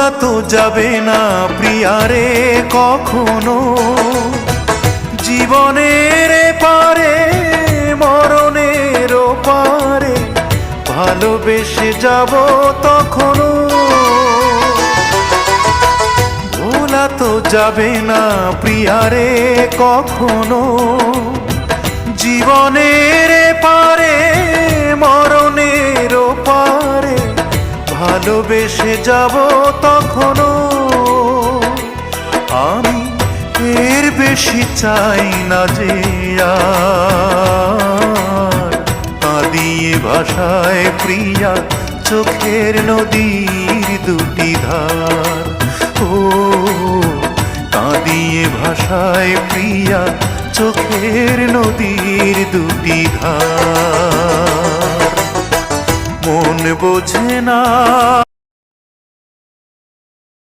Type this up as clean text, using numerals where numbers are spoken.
ভোলা তো যাবে না প্রিয়ারে কখনো, জীবনের পারে মরণের পারে ভালোবেসে যাব তখনো। ভোলা তো যাবে না প্রিয়ারে কখনো, জীবনের পারে মরণের পারে ভালোবেসে যাব তখনো। আমি এর বেশি চাই না যে আর কাঁদিয়ে ভাষায় প্রিয়া চোখের নদীর দুটি ধার। ও কাঁদিয়ে ভাষায় প্রিয়া চোখের নদীর দুটি ধার। মন বোঝে না